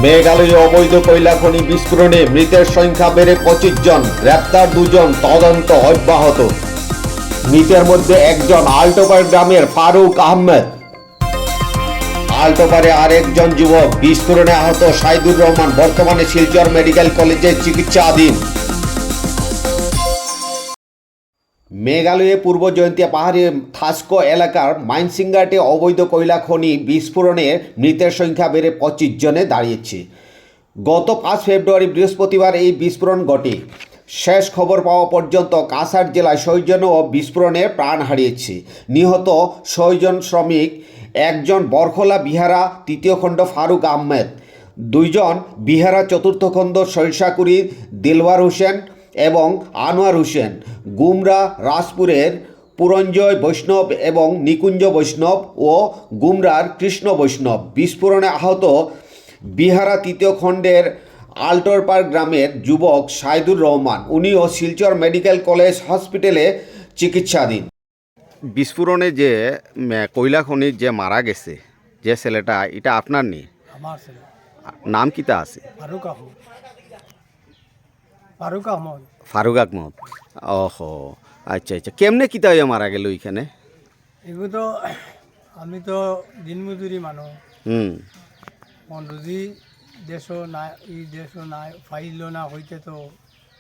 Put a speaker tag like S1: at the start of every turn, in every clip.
S1: মেঘালয়ে অবৈধ কয়লা খনি বিস্ফোরণে মৃতের সংখ্যা বেড়ে 25 জন, গ্রেপ্তার 2 জন, তদন্ত অব্যাহত। মৃতের মধ্যে একজন আল্টোপার গ্রামের ফারুক আহমেদ। আল্টোপারে আরেকজন যুবক বিস্ফোরণে আহত সাইদুর রহমান বর্তমানে শিলচর মেডিকেল কলেজে চিকিৎসাধীন। মেঘালয়ে পূর্ব জয়ন্তিয়া পাহাড়ি থাস্কো এলাকার মাইনসিংঘাটে অবৈধ কয়লা খনি বিস্ফোরণে মৃতের সংখ্যা বেড়ে 25 জনে দাঁড়িয়েছে। গত 5 ফেব্রুয়ারি বৃহস্পতিবার এই বিস্ফোরণ ঘটে। শেষ খবর পাওয়া পর্যন্ত কাছাড় জেলায় 6 জনও বিস্ফোরণে প্রাণ হারিয়েছে। নিহত 6 জন শ্রমিক, একজন বরখলা বিহারা তৃতীয় খণ্ড ফারুক আহমেদ, 2 জন বিহারা চতুর্থ খণ্ড সরিষাকুড়ি দিলওয়ার হোসেন এবং আনোয়ার হোসেন, গুমরা রাজপুরের পুরঞ্জয় বৈষ্ণব এবং নিকুঞ্জ বৈষ্ণব ও গুমরার কৃষ্ণ বৈষ্ণব। বিস্ফোরণে আহত বিহারা তৃতীয় খণ্ডের আল্টোরপার গ্রামের যুবক সাইদুর রহমান, উনিও শিলচর মেডিকেল কলেজ হসপিটালে চিকিৎসাধীন। বিস্ফোরণে যে কয়লা খনি যে মারা গেছে যে ছেলেটা, এটা আপনার নেই?
S2: আমার ছেলে।
S1: নাম কিতা আছে?
S2: ফারুক আহমদ। ফারুক আহমদ।
S1: ফারুক আহমদ। ওহো, আচ্ছা আচ্ছা। কেমনে কিতা হয়ে মারা গেল ওইখানে?
S2: এগুলো তো আমি তো দিনমজুরি মানুষ। যদি দেশও না এই দেশও না ফাইল না হইতে তো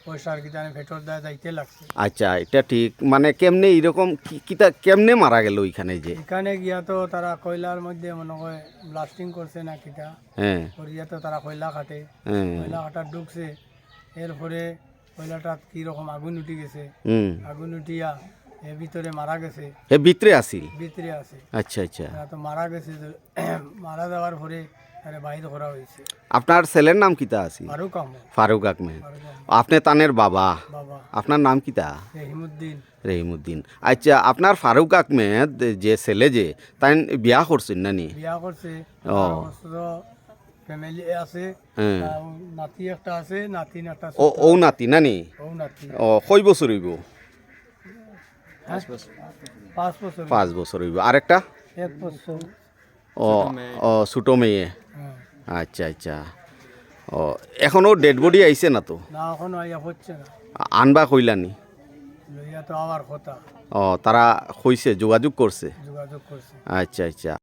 S2: পয়সার কিতানে ভেতর দেয় যাইতে লাগছে।
S1: আচ্ছা, এটা ঠিক। মানে কেমনে এরকম কিতা কেমনে মারা গেল ওইখানে? যে
S2: এখানে গিয়া তো তারা কয়লার মধ্যে মনে হয় ব্লাস্টিং করছে না কিটা,
S1: হ্যাঁ,
S2: করিয়া তো তারা কয়লা কাটে, কয়লা কাটা ঢুকছে। এরপরে কয়লাটা কিরকম আগুন উঠে গেছে, আগুন উঠিয়া এর ভিতরে মারা গেছে।
S1: এ ভিতরে আসিল?
S2: ভিতরে আছে।
S1: আচ্ছা আচ্ছা।
S2: তারা তো মারা গেছে, মারা যাওয়ার পরে তারা বাইরে করা হয়েছে।
S1: আপনার ছেলের নাম কিতা আছে?
S2: ফারুক আহমদ।
S1: ফারুক আহমেদ। আপনি তানের বাবা?
S2: বাবা।
S1: আপনার নাম কিতা?
S2: রহিমউদ্দিন।
S1: রহিমউদ্দিন। আচ্ছা, আপনার ফারুক আহমেদ যে ছেলে, যে তাই বিয়া করছেন নানি?
S2: বিয়া করছে।
S1: ও,
S2: ফ্যামিলি আছে,
S1: হ্যাঁ।
S2: নাতি একটা আছে, নাতিন একটা।
S1: ও নাতি নানি?
S2: ও নাতি।
S1: ও, কয় বছর হইব?
S2: 5 বছর।
S1: 5 বছর হইব। আরেকটা?
S2: 1 বছর।
S1: ও ও, ছোটো মেয়ে।
S2: হ্যাঁ।
S1: আচ্ছা আচ্ছা। ও, এখনও ডেড বডি আইছে না তো?
S2: না, এখনো আইয়া হচ্ছে না।
S1: আনবা কইলানি?
S2: লইয়া তো আবার কথা
S1: ও, তারা কইছে, যোগাযোগ করছে?
S2: যোগাযোগ করছে।
S1: আচ্ছা আচ্ছা।